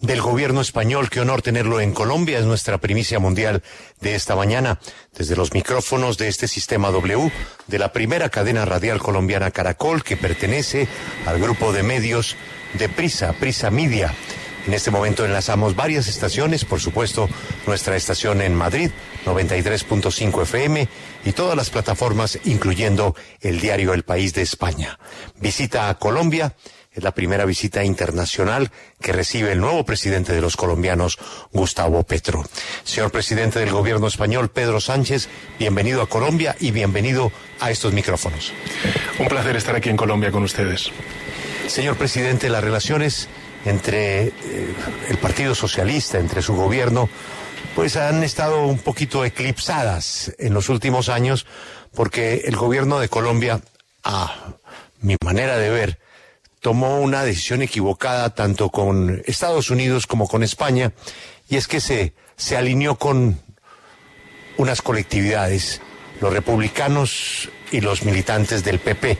del gobierno español. Qué honor tenerlo en Colombia, es nuestra primicia mundial de esta mañana, desde los micrófonos de este sistema W, de la primera cadena radial colombiana Caracol, que pertenece al grupo de medios de Prisa Media. En este momento enlazamos varias estaciones, por supuesto, nuestra estación en Madrid, 93.5 FM, y todas las plataformas, incluyendo el diario El País de España. Visita a Colombia. Es la primera visita internacional que recibe el nuevo presidente de los colombianos, Gustavo Petro. Señor presidente del gobierno español, Pedro Sánchez, bienvenido a Colombia y bienvenido a estos micrófonos. Un placer estar aquí en Colombia con ustedes. Señor presidente, las relaciones entre el Partido Socialista, entre su gobierno, pues han estado un poquito eclipsadas en los últimos años, porque el gobierno de Colombia, a mi manera de ver, tomó una decisión equivocada tanto con Estados Unidos como con España, y es que se alineó con unas colectividades, los republicanos y los militantes del PP,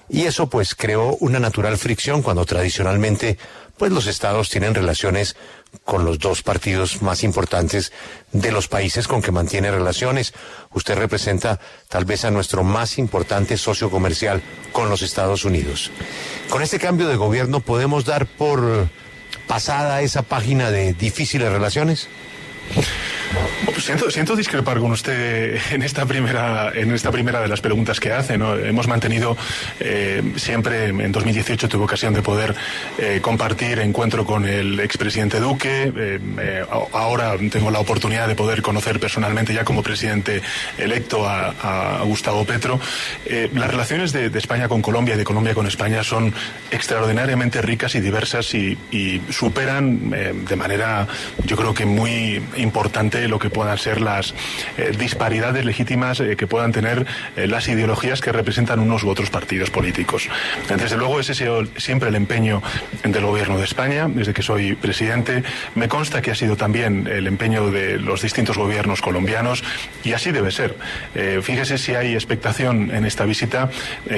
y eso pues creó una natural fricción cuando tradicionalmente pues los estados tienen relaciones con los dos partidos más importantes de los países con que mantiene relaciones. Usted representa tal vez a nuestro más importante socio comercial con los Estados Unidos. Con este cambio de gobierno, ¿podemos dar por pasada esa página de difíciles relaciones? Siento discrepar con usted en esta primera de las preguntas que hace, ¿no? Hemos mantenido siempre, en 2018 tuve ocasión de poder compartir encuentro con el expresidente Duque, ahora tengo la oportunidad de poder conocer personalmente ya como presidente electo a Gustavo Petro. Las relaciones de España con Colombia y de Colombia con España son extraordinariamente ricas y diversas y superan de manera, yo creo que muy importante, lo que puedan ser las disparidades legítimas que puedan tener las ideologías que representan unos u otros partidos políticos. Desde luego ese ha sido siempre el empeño del gobierno de España, desde que soy presidente. Me consta que ha sido también el empeño de los distintos gobiernos colombianos, y así debe ser. Fíjese si hay expectación en esta visita,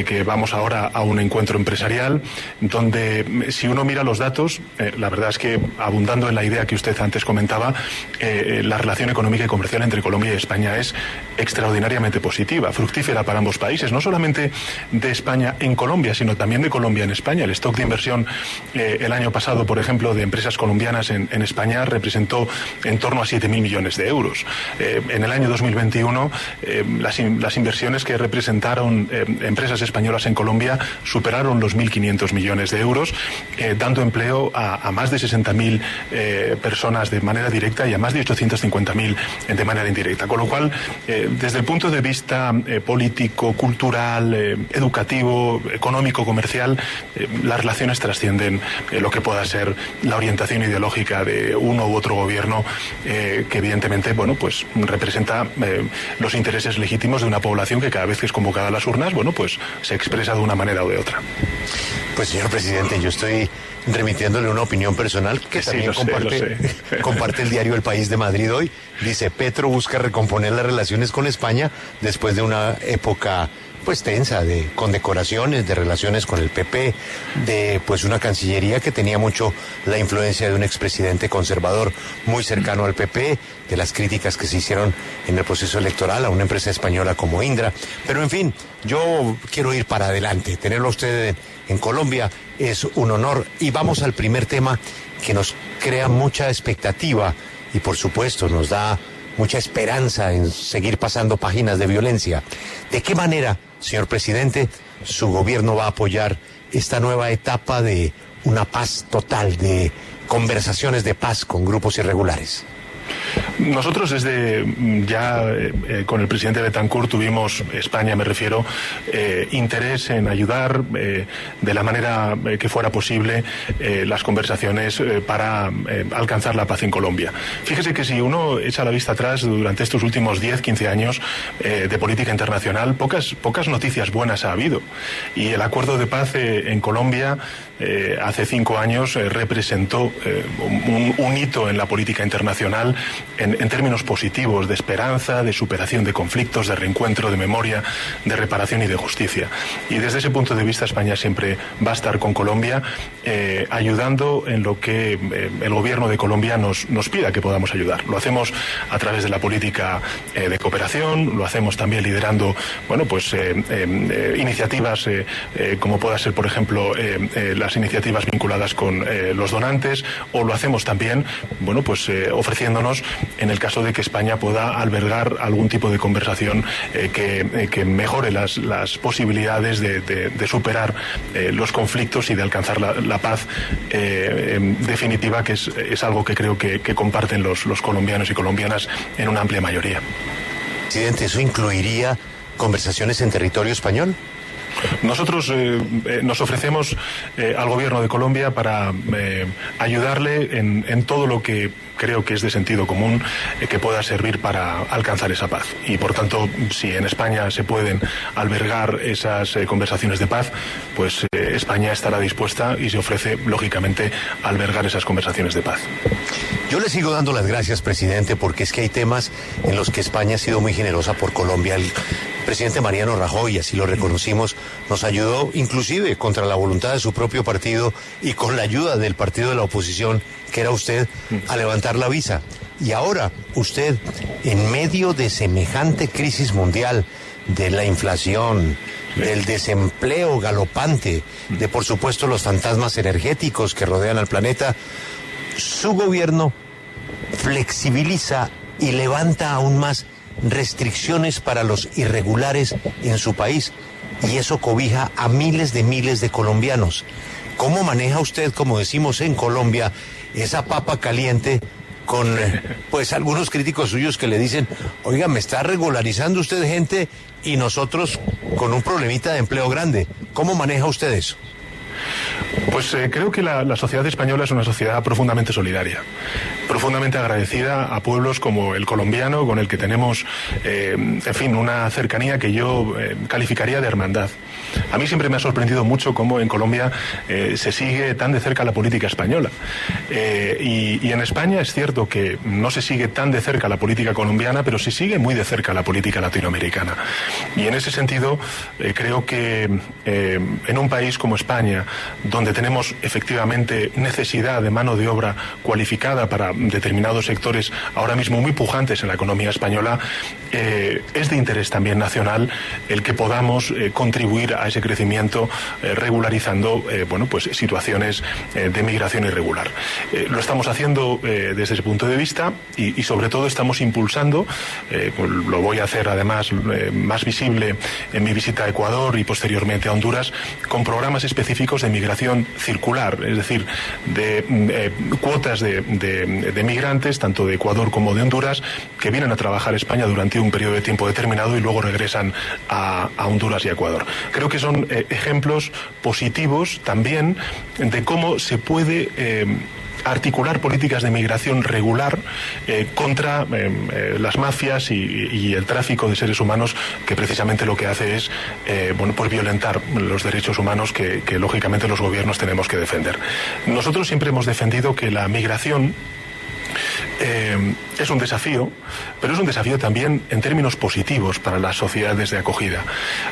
que vamos ahora a un encuentro empresarial, donde si uno mira los datos, la verdad es que, abundando en la idea que usted antes comentaba, la relación económica y comercial entre Colombia y España es extraordinariamente positiva, fructífera para ambos países, no solamente de España en Colombia, sino también de Colombia en España. El stock de inversión el año pasado, por ejemplo, de empresas colombianas en España representó en torno a 7.000 millones de euros. En el año 2021, las inversiones que representaron empresas españolas en Colombia superaron los 1.500 millones de euros, dando empleo a más de 60.000 personas de manera directa y a más de 850.000 de manera indirecta. Con lo cual, desde el punto de vista político, cultural, educativo, económico, comercial, las relaciones trascienden lo que pueda ser la orientación ideológica de uno u otro gobierno, que evidentemente, bueno, pues representa los intereses legítimos de una población que cada vez que es convocada a las urnas, bueno, pues se expresa de una manera o de otra. Pues señor presidente, yo estoy remitiéndole una opinión personal que también comparte el diario El País de Madrid hoy. Dice: Petro busca recomponer las relaciones con España después de una época pues tensa, de condecoraciones, de relaciones con el PP, de pues una cancillería que tenía mucho la influencia de un expresidente conservador muy cercano al PP, de las críticas que se hicieron en el proceso electoral a una empresa española como Indra. Pero en fin, yo quiero ir para adelante. Tenerlo a usted en Colombia es un honor, y vamos al primer tema que nos crea mucha expectativa y por supuesto nos da mucha esperanza en seguir pasando páginas de violencia. ¿De qué manera, señor presidente, su gobierno va a apoyar esta nueva etapa de una paz total, de conversaciones de paz con grupos irregulares? Nosotros desde ya con el presidente Betancourt tuvimos, España me refiero, interés en ayudar de la manera que fuera posible las conversaciones para alcanzar la paz en Colombia. Fíjese que si uno echa la vista atrás durante estos últimos 10, 15 años de política internacional, pocas noticias buenas ha habido. Y el acuerdo de paz en Colombia hace 5 años representó un hito en la política internacional en términos positivos, de esperanza, de superación de conflictos, de reencuentro, de memoria, de reparación y de justicia. Y desde ese punto de vista España siempre va a estar con Colombia, ayudando en lo que el gobierno de Colombia nos pida que podamos ayudar. Lo hacemos a través de la política de cooperación, lo hacemos también liderando, bueno, pues iniciativas como pueda ser, por ejemplo, las iniciativas vinculadas con los donantes, o lo hacemos también, bueno, pues ofreciéndonos en el caso de que España pueda albergar algún tipo de conversación que mejore las posibilidades de superar los conflictos y de alcanzar la paz definitiva, que es algo que creo que comparten los colombianos y colombianas en una amplia mayoría. Presidente, ¿eso incluiría conversaciones en territorio español? Nosotros nos ofrecemos al gobierno de Colombia para ayudarle en todo lo que creo que es de sentido común, que pueda servir para alcanzar esa paz. Y por tanto, si en España se pueden albergar esas conversaciones de paz, pues España estará dispuesta y se ofrece, lógicamente, a albergar esas conversaciones de paz. Yo le sigo dando las gracias, presidente, porque es que hay temas en los que España ha sido muy generosa por Colombia. El presidente Mariano Rajoy, así lo reconocimos, nos ayudó inclusive contra la voluntad de su propio partido y con la ayuda del partido de la oposición, que era usted, a levantar la visa. Y ahora usted, en medio de semejante crisis mundial, de la inflación, del desempleo galopante, de por supuesto los fantasmas energéticos que rodean al planeta, su gobierno flexibiliza y levanta aún más restricciones para los irregulares en su país, y eso cobija a miles de colombianos. ¿Cómo maneja usted, como decimos en Colombia, esa papa caliente con pues algunos críticos suyos que le dicen, oiga, me está regularizando usted gente y nosotros con un problemita de empleo grande? ¿Cómo maneja usted eso? Pues creo que la sociedad española es una sociedad profundamente solidaria, profundamente agradecida a pueblos como el colombiano, con el que tenemos, en fin, una cercanía que yo calificaría de hermandad. A mí siempre me ha sorprendido mucho cómo en Colombia se sigue tan de cerca la política española. Y en España es cierto que no se sigue tan de cerca la política colombiana, pero se sigue muy de cerca la política latinoamericana. Y en ese sentido, creo que en un país como España, donde tenemos efectivamente necesidad de mano de obra cualificada para determinados sectores ahora mismo muy pujantes en la economía española, es de interés también nacional el que podamos contribuir a ese crecimiento regularizando bueno, pues situaciones de migración irregular. Lo estamos haciendo desde ese punto de vista y sobre todo estamos impulsando, lo voy a hacer además más visible en mi visita a Ecuador y posteriormente a Honduras, con programas específicos de migración circular, es decir, de cuotas de migrantes, tanto de Ecuador como de Honduras, que vienen a trabajar a España durante un periodo de tiempo determinado y luego regresan a Honduras y a Ecuador. Creo que son ejemplos positivos también de cómo se puede articular políticas de migración regular contra las mafias y el tráfico de seres humanos, que precisamente lo que hace es bueno, pues violentar los derechos humanos que lógicamente los gobiernos tenemos que defender. Nosotros siempre hemos defendido que la migración es un desafío, pero es un desafío también en términos positivos para las sociedades de acogida.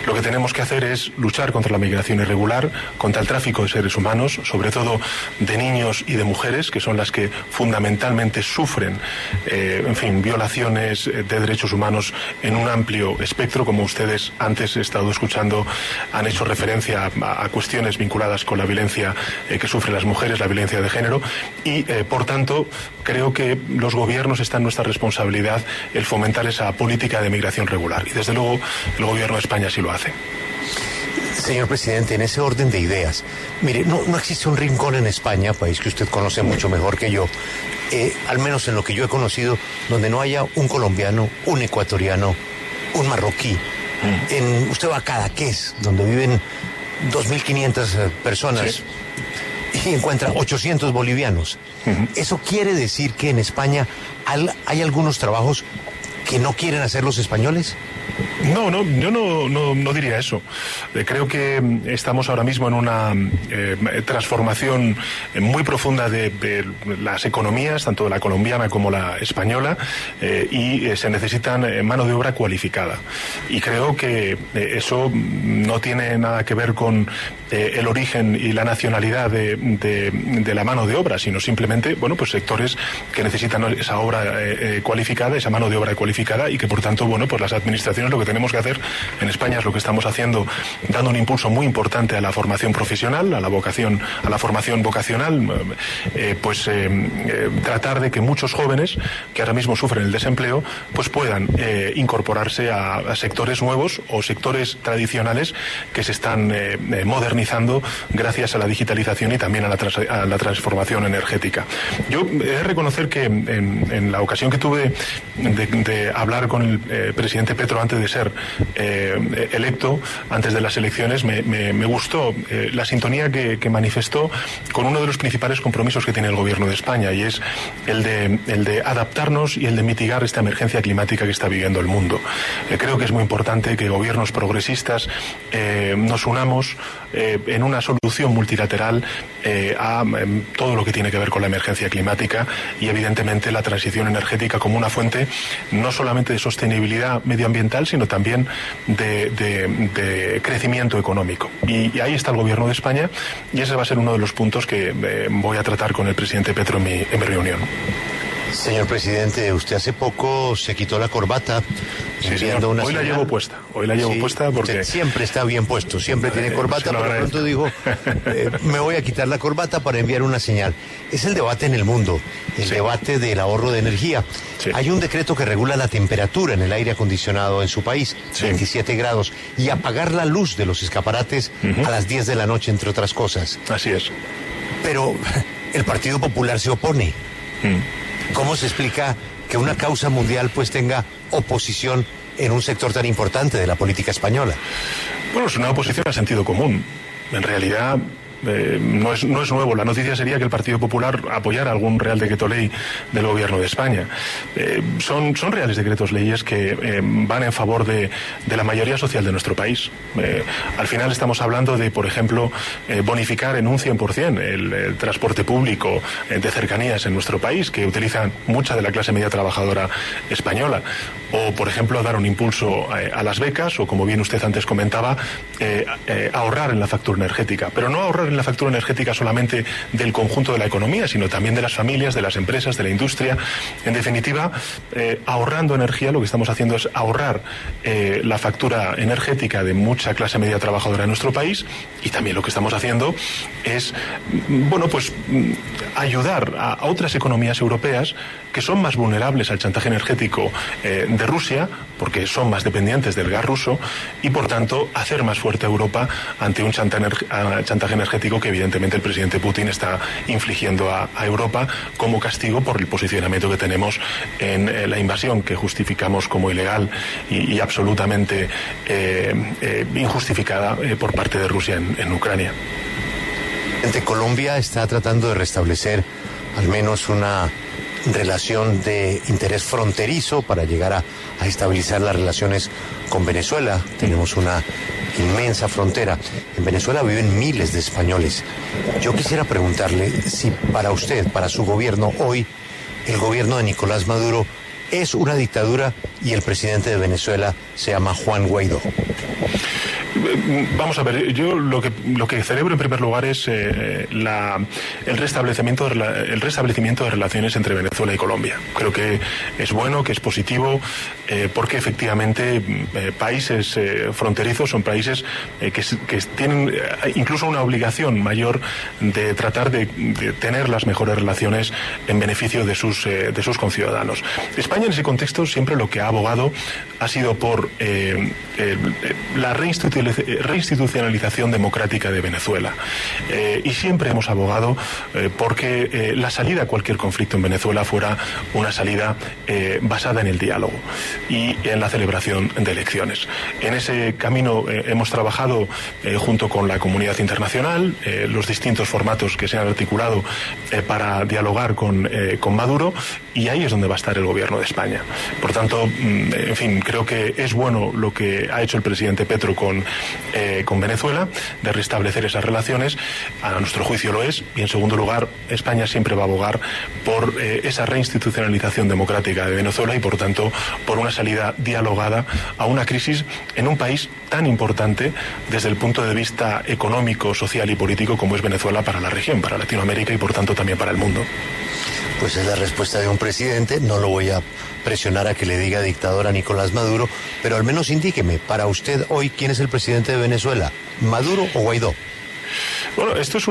Lo que tenemos que hacer es luchar contra la migración irregular, contra el tráfico de seres humanos, sobre todo de niños y de mujeres, que son las que fundamentalmente sufren, en fin, violaciones de derechos humanos en un amplio espectro. Como ustedes antes he estado escuchando, han hecho referencia a cuestiones vinculadas con la violencia que sufren las mujeres, la violencia de género, y por tanto creo que los gobiernos está en nuestra responsabilidad el fomentar esa política de migración regular, y desde luego el gobierno de España sí lo hace. Señor presidente, en ese orden de ideas, mire, no existe un rincón en España, país que usted conoce mucho mejor que yo, al menos en lo que yo he conocido, donde no haya un colombiano, un ecuatoriano, un marroquí. Usted va a Cadaqués, donde viven 2.500 personas, sí, y encuentra 800 bolivianos. Eso quiere decir que en España hay algunos trabajos que no quieren hacer los españoles? No, yo no diría eso. Creo que estamos ahora mismo en una transformación muy profunda de las economías, tanto la colombiana como la española, y se necesitan mano de obra cualificada. Y creo que eso no tiene nada que ver con el origen y la nacionalidad de la mano de obra, sino simplemente, bueno, pues sectores que necesitan esa obra cualificada, esa mano de obra cualificada, y que por tanto, bueno, pues las administraciones lo que tenemos que hacer en España es lo que estamos haciendo, dando un impulso muy importante a la formación profesional, a la formación vocacional, tratar de que muchos jóvenes que ahora mismo sufren el desempleo, pues puedan incorporarse a sectores nuevos o sectores tradicionales que se están modernizando gracias a la digitalización y también a la transformación energética. Yo he de reconocer que en la ocasión que tuve de hablar con el presidente Petro antes de ser electo, antes de las elecciones, me gustó la sintonía que manifestó con uno de los principales compromisos que tiene el gobierno de España, y es el de adaptarnos y el de mitigar esta emergencia climática que está viviendo el mundo. Creo que es muy importante que gobiernos progresistas nos unamos en una solución multilateral a todo lo que tiene que ver con la emergencia climática y evidentemente la transición energética como una fuente no solamente de sostenibilidad medioambiental, sino también de crecimiento económico. Y ahí está el gobierno de España, y ese va a ser uno de los puntos que voy a tratar con el presidente Petro en mi reunión. Señor presidente, usted hace poco se quitó la corbata. Sí, señor. Hoy la llevo puesta. Porque siempre está bien puesto, siempre tiene corbata, pero de pronto dijo, me voy a quitar la corbata para enviar una señal. Es el debate en el mundo, el debate del ahorro de energía. Sí. Hay un decreto que regula la temperatura en el aire acondicionado en su país, 27 grados, y apagar la luz de los escaparates a las 10 de la noche, entre otras cosas. Así es. Pero el Partido Popular se opone. ¿Cómo se explica que una causa mundial pues tenga oposición en un sector tan importante de la política española? Bueno, es una oposición a sentido común. En realidad no es nuevo. La noticia sería que el Partido Popular apoyara algún Real Decreto Ley del Gobierno de España. Son reales decretos leyes que van en favor de la mayoría social de nuestro país. Al final estamos hablando de, por ejemplo, bonificar en un 100% el transporte público de cercanías en nuestro país, que utilizan mucha de la clase media trabajadora española. O, por ejemplo, dar un impulso a las becas, o, como bien usted antes comentaba, ahorrar en la factura energética. Pero no ahorrar en la factura energética solamente del conjunto de la economía, sino también de las familias, de las empresas, de la industria. En definitiva, ahorrando energía, lo que estamos haciendo es ahorrar la factura energética de mucha clase media trabajadora en nuestro país, y también lo que estamos haciendo es, bueno, pues ayudar a otras economías europeas que son más vulnerables al chantaje energético de Rusia, porque son más dependientes del gas ruso, y por tanto hacer más fuerte a Europa ante un chantaje energético que evidentemente el presidente Putin está infligiendo a Europa como castigo por el posicionamiento que tenemos en la invasión, que justificamos como ilegal y absolutamente injustificada por parte de Rusia en Ucrania. Colombia está tratando de restablecer al menos una relación de interés fronterizo para llegar a estabilizar las relaciones con Venezuela. Tenemos una inmensa frontera. En Venezuela viven miles de españoles. Yo quisiera preguntarle si para usted, para su gobierno hoy, el gobierno de Nicolás Maduro es una dictadura y el presidente de Venezuela se llama Juan Guaidó. Vamos a ver, yo lo que celebro en primer lugar es el restablecimiento de relaciones entre Venezuela y Colombia. Creo que es bueno, que es positivo, porque efectivamente países fronterizos son países que tienen incluso una obligación mayor de tratar de tener las mejores relaciones en beneficio de sus conciudadanos. España en ese contexto siempre lo que ha abogado ha sido por la reinstitucionalización democrática de Venezuela. Y siempre hemos abogado porque la salida a cualquier conflicto en Venezuela fuera una salida basada en el diálogo y en la celebración de elecciones. En ese camino hemos trabajado junto con la comunidad internacional, los distintos formatos que se han articulado para dialogar con Maduro, y ahí es donde va a estar el gobierno de España. Por tanto, en fin, creo que es bueno lo que ha hecho el presidente Petro con Venezuela, de restablecer esas relaciones. A nuestro juicio lo es, y en segundo lugar, España siempre va a abogar por esa reinstitucionalización democrática de Venezuela y, por tanto, por una salida dialogada a una crisis en un país tan importante desde el punto de vista económico, social y político como es Venezuela para la región, para Latinoamérica y, por tanto, también para el mundo. Pues es la respuesta de un presidente. No lo voy a presionar a que le diga dictador a Nicolás Maduro, pero al menos indíqueme, para usted hoy, ¿quién es el presidente de Venezuela? ¿Maduro o Guaidó? Bueno, esto es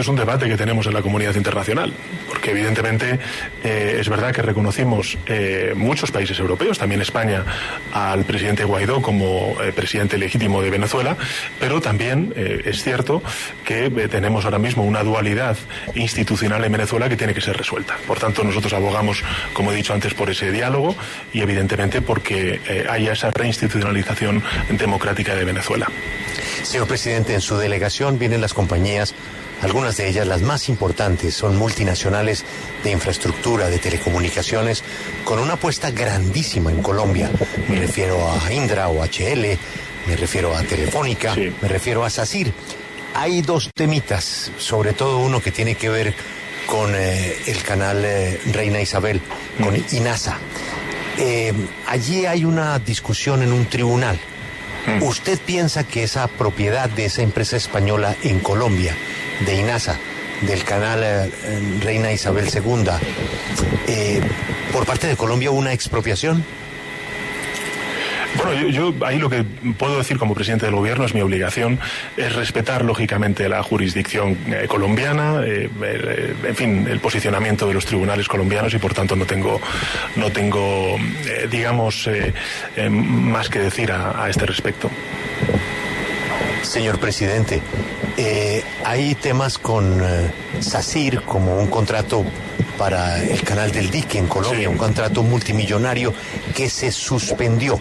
un debate que tenemos en la comunidad internacional, porque evidentemente es verdad que reconocimos muchos países europeos, también España, al presidente Guaidó como presidente legítimo de Venezuela, pero también es cierto que tenemos ahora mismo una dualidad institucional en Venezuela que tiene que ser resuelta. Por tanto, nosotros abogamos, como he dicho antes, por ese diálogo y evidentemente porque haya esa reinstitucionalización democrática de Venezuela. Señor presidente, en su delegación vienen las compañías, algunas de ellas las más importantes, son multinacionales de infraestructura, de telecomunicaciones, con una apuesta grandísima en Colombia. Me refiero a Indra o HL, me refiero a Telefónica, sí. Me refiero a SACIR. Hay dos temitas, sobre todo uno que tiene que ver con el canal Reina Isabel, con INASA. Allí hay una discusión en un tribunal. ¿Usted piensa que esa propiedad de esa empresa española en Colombia, de INASA, del canal Reina Isabel II, por parte de Colombia hubo una expropiación? Bueno, yo ahí lo que puedo decir como presidente del gobierno es mi obligación, es respetar lógicamente la jurisdicción colombiana, en fin, el posicionamiento de los tribunales colombianos y por tanto no tengo digamos, más que decir a este respecto. Señor presidente, hay temas con SACIR como un contrato para el canal del dique en Colombia, sí. Un contrato multimillonario que se suspendió.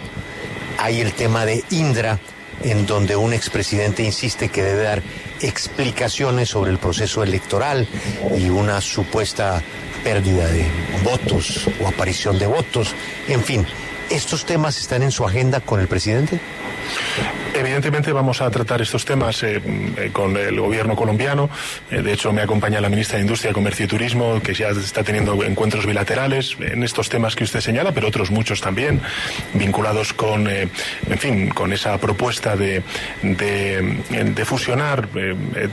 Hay el tema de Indra, en donde un expresidente insiste que debe dar explicaciones sobre el proceso electoral y una supuesta pérdida de votos o aparición de votos. En fin, ¿estos temas están en su agenda con el presidente? Evidentemente vamos a tratar estos temas con el gobierno colombiano. De hecho, me acompaña la ministra de Industria, Comercio y Turismo, que ya está teniendo encuentros bilaterales en estos temas que usted señala, pero otros muchos también, vinculados con, en fin, con esa propuesta de fusionar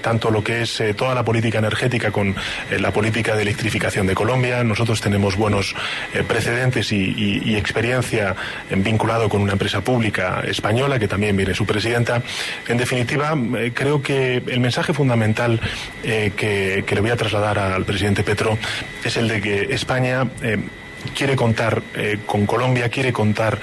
tanto lo que es toda la política energética con la política de electrificación de Colombia. Nosotros tenemos buenos precedentes y experiencia vinculado con una empresa pública española, que también viene su presidenta. En definitiva, creo que el mensaje fundamental que le voy a trasladar al presidente Petro es el de que España quiere contar con Colombia, quiere contar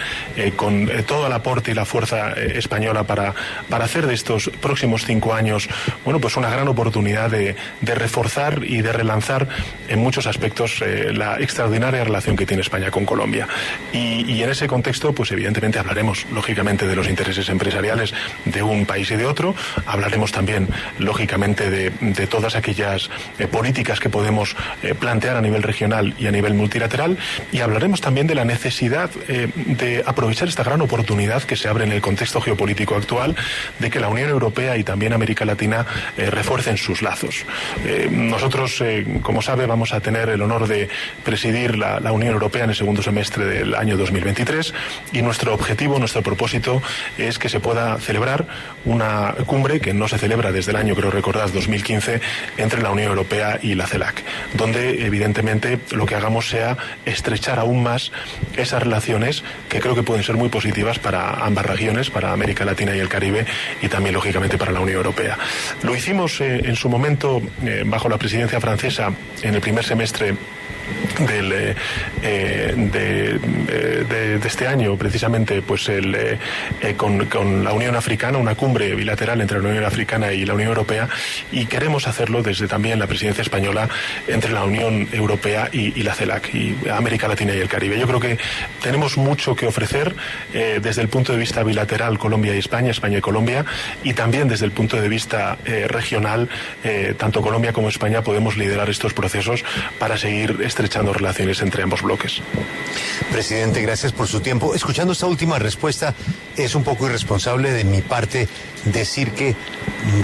con todo el aporte y la fuerza española para hacer de estos próximos 5 años, bueno, pues una gran oportunidad de reforzar y de relanzar en muchos aspectos la extraordinaria relación que tiene España con Colombia. Y en ese contexto, pues evidentemente hablaremos, lógicamente, de los intereses empresariales de un país y de otro, hablaremos también, lógicamente, de todas aquellas políticas que podemos plantear a nivel regional y a nivel multilateral, y hablaremos también de la necesidad de aprovechar esta gran oportunidad que se abre en el contexto geopolítico actual, de que la Unión Europea y también América Latina refuercen sus lazos. Nosotros, como sabe, vamos a tener el honor de presidir la Unión Europea en el segundo semestre del año 2023 y nuestro objetivo, nuestro propósito es que se pueda celebrar una cumbre que no se celebra desde el año, creo recordar, 2015, entre la Unión Europea y la CELAC, donde evidentemente lo que hagamos sea estrechar aún más esas relaciones que creo que pueden ser muy positivas para ambas regiones, para América Latina y el Caribe y también lógicamente para la Unión Europea. Lo hicimos en su momento bajo la presidencia francesa en el primer semestre de este año, precisamente, pues con la Unión Africana, una cumbre bilateral entre la Unión Africana y la Unión Europea, y queremos hacerlo desde también la presidencia española entre la Unión Europea y la CELAC, y América Latina y el Caribe. Yo creo que tenemos mucho que ofrecer desde el punto de vista bilateral, Colombia y España, España y Colombia, y también desde el punto de vista regional, tanto Colombia como España podemos liderar estos procesos para seguir estrechando relaciones entre ambos bloques. Presidente, gracias por su tiempo. Escuchando esta última respuesta, es un poco irresponsable de mi parte decir que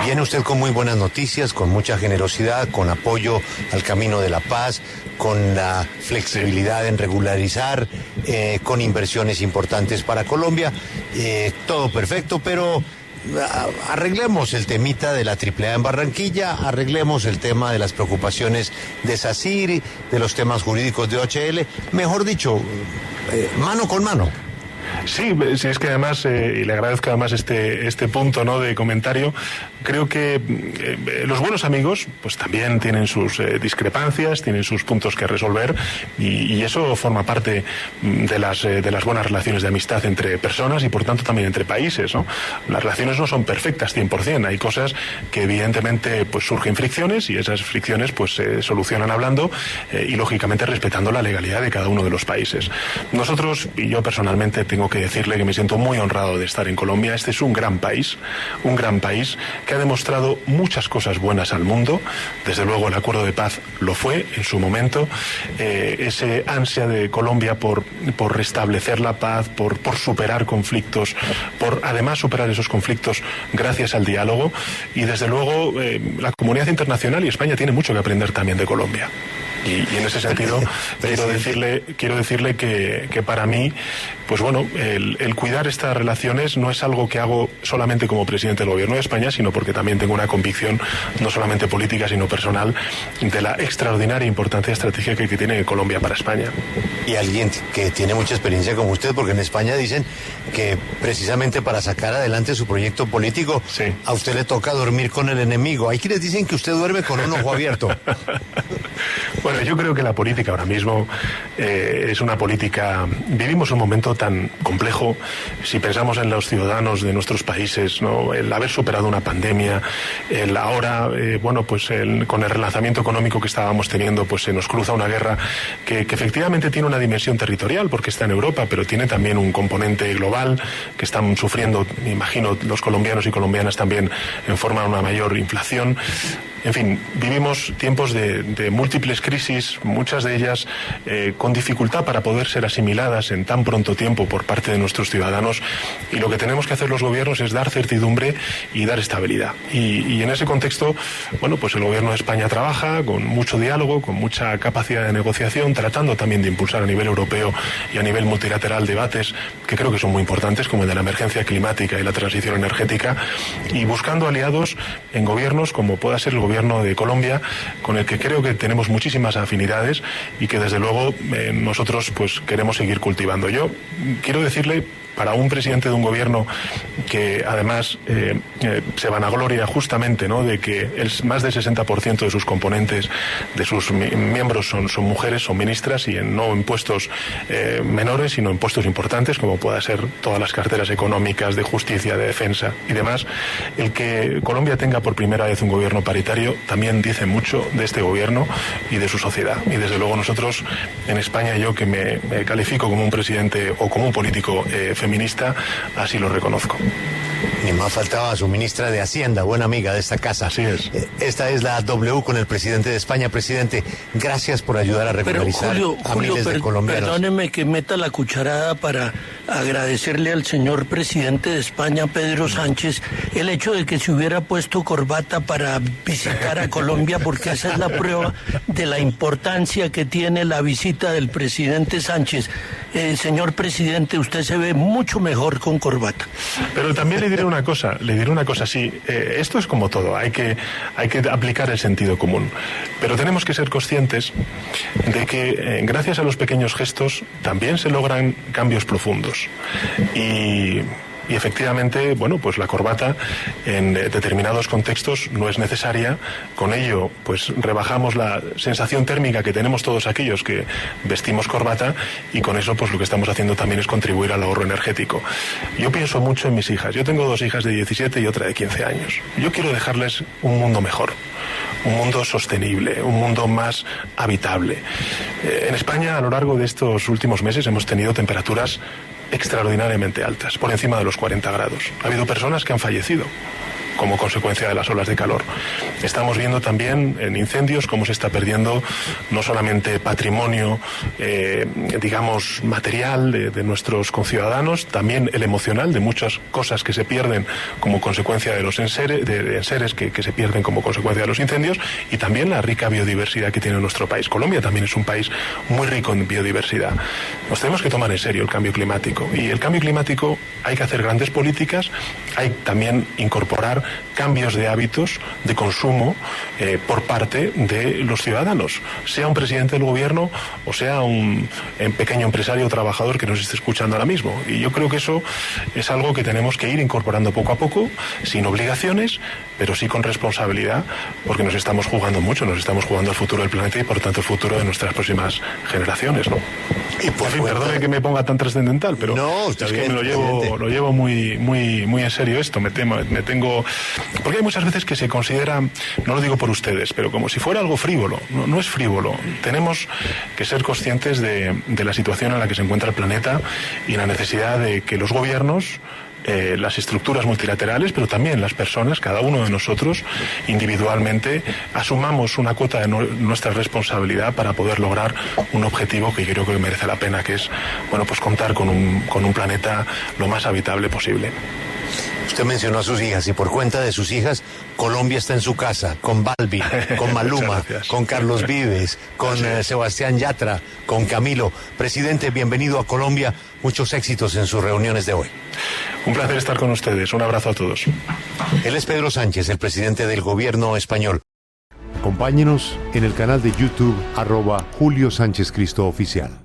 viene usted con muy buenas noticias, con mucha generosidad, con apoyo al camino de la paz, con la flexibilidad en regularizar, con inversiones importantes para Colombia, todo perfecto, pero arreglemos el temita de la AAA en Barranquilla, arreglemos el tema de las preocupaciones de SACIR, de los temas jurídicos de OHL, mejor dicho, mano con mano. Sí, es que además, y le agradezco además este punto, ¿no?, de comentario. Creo que los buenos amigos pues también tienen sus discrepancias, tienen sus puntos que resolver, y eso forma parte de las buenas relaciones de amistad entre personas y por tanto también entre países, ¿no? Las relaciones no son perfectas 100%, hay cosas que evidentemente pues surgen fricciones, y esas fricciones pues se solucionan hablando y lógicamente respetando la legalidad de cada uno de los países. Nosotros, y yo personalmente, tengo que decirle que me siento muy honrado de estar en Colombia. Este es un gran país que ha demostrado muchas cosas buenas al mundo. Desde luego el acuerdo de paz lo fue en su momento. Ese ansia de Colombia por restablecer la paz, por superar conflictos, por además superar esos conflictos gracias al diálogo. Y desde luego la comunidad internacional y España tiene mucho que aprender también de Colombia. Y en ese sentido quiero decirle que para mí, pues bueno, el cuidar estas relaciones no es algo que hago solamente como presidente del Gobierno de España, sino porque también tengo una convicción no solamente política sino personal de la extraordinaria importancia estratégica que tiene Colombia para España. Y alguien que tiene mucha experiencia como usted, porque en España dicen que precisamente para sacar adelante su proyecto político, sí, a usted le toca dormir con el enemigo. Hay quienes dicen que usted duerme con un ojo abierto. Bueno, yo creo que la política ahora mismo es una política... Vivimos un momento tan complejo. Si pensamos en los ciudadanos de nuestros países, ¿no?, el haber superado una pandemia, el ahora, con el relanzamiento económico que estábamos teniendo, pues se nos cruza una guerra que efectivamente tiene una dimensión territorial, porque está en Europa, pero tiene también un componente global que están sufriendo, me imagino, los colombianos y colombianas también en forma de una mayor inflación. En fin, vivimos tiempos de múltiples crisis, muchas de ellas con dificultad para poder ser asimiladas en tan pronto tiempo por parte de nuestros ciudadanos, y lo que tenemos que hacer los gobiernos es dar certidumbre y dar estabilidad. Y en ese contexto, bueno, pues el Gobierno de España trabaja con mucho diálogo, con mucha capacidad de negociación, tratando también de impulsar a nivel europeo y a nivel multilateral debates que creo que son muy importantes, como el de la emergencia climática y la transición energética, y buscando aliados en gobiernos como pueda ser el Gobierno de Colombia, con el que creo que tenemos muchísimas afinidades y que desde luego nosotros pues queremos seguir cultivando. Yo quiero decirle, para un presidente de un gobierno que además se vanagloria justamente, ¿no?, de que más del 60% de sus componentes, de sus miembros son mujeres, son ministras, y no en puestos menores, sino en puestos importantes, como pueda ser todas las carteras económicas, de justicia, de defensa y demás. El que Colombia tenga por primera vez un gobierno paritario también dice mucho de este gobierno y de su sociedad. Y desde luego nosotros en España, yo que me califico como un presidente o como un político feminista, así lo reconozco. Ni más faltaba su ministra de Hacienda, buena amiga de esta casa. Así es. Esta es la W con el presidente de España. Presidente, gracias por ayudar a regularizar a miles de colombianos. Perdóneme que meta la cucharada para agradecerle al señor presidente de España, Pedro Sánchez, el hecho de que se hubiera puesto corbata para visitar a Colombia, porque esa es la prueba de la importancia que tiene la visita del presidente Sánchez. Señor presidente, usted se ve mucho mejor con corbata. Pero también le diré una cosa, sí, esto es como todo, hay que aplicar el sentido común, pero tenemos que ser conscientes de que gracias a los pequeños gestos también se logran cambios profundos. Y efectivamente, bueno, pues la corbata en determinados contextos no es necesaria. Con ello, pues rebajamos la sensación térmica que tenemos todos aquellos que vestimos corbata, y con eso pues lo que estamos haciendo también es contribuir al ahorro energético. Yo pienso mucho en mis hijas. Yo tengo 2 hijas de 17 y otra de 15 años. Yo quiero dejarles un mundo mejor, un mundo sostenible, un mundo más habitable. En España, a lo largo de estos últimos meses, hemos tenido temperaturas extraordinariamente altas, por encima de los 40 grados. Ha habido personas que han fallecido. como consecuencia de las olas de calor. Estamos viendo también en incendios cómo se está perdiendo no solamente patrimonio, digamos, material de nuestros conciudadanos, también el emocional, de muchas cosas que se pierden como consecuencia de los enseres que se pierden como consecuencia de los incendios, y también la rica biodiversidad que tiene nuestro país. Colombia también es un país muy rico en biodiversidad. Nos tenemos que tomar en serio el cambio climático, y el cambio climático hay que hacer grandes políticas, hay también incorporar cambios de hábitos de consumo por parte de los ciudadanos, sea un presidente del gobierno o sea un pequeño empresario o trabajador que nos esté escuchando ahora mismo. Y yo creo que eso es algo que tenemos que ir incorporando poco a poco, sin obligaciones, pero sí con responsabilidad, porque nos estamos jugando mucho, nos estamos jugando el futuro del planeta y por tanto el futuro de nuestras próximas generaciones, ¿no? Y por en fin, perdone que me ponga tan trascendental, pero no, es que me lo llevo muy en serio esto. Me tengo, porque hay muchas veces que se considera, no lo digo por ustedes, pero como si fuera algo frívolo. No es frívolo. Tenemos que ser conscientes de la situación en la que se encuentra el planeta y la necesidad de que los gobiernos, las estructuras multilaterales, pero también las personas, cada uno de nosotros individualmente, asumamos una cuota de nuestra responsabilidad para poder lograr un objetivo que creo que merece la pena, que es, bueno, pues contar con un planeta lo más habitable posible. Usted mencionó a sus hijas, y por cuenta de sus hijas, Colombia está en su casa, con Balvin, con Maluma, con Carlos Vives, con Sebastián Yatra, con Camilo. Presidente, bienvenido a Colombia, muchos éxitos en sus reuniones de hoy. Un placer estar con ustedes, un abrazo a todos. Él es Pedro Sánchez, el presidente del gobierno español. Acompáñenos en el canal de YouTube @Julio Sánchez Cristo Oficial.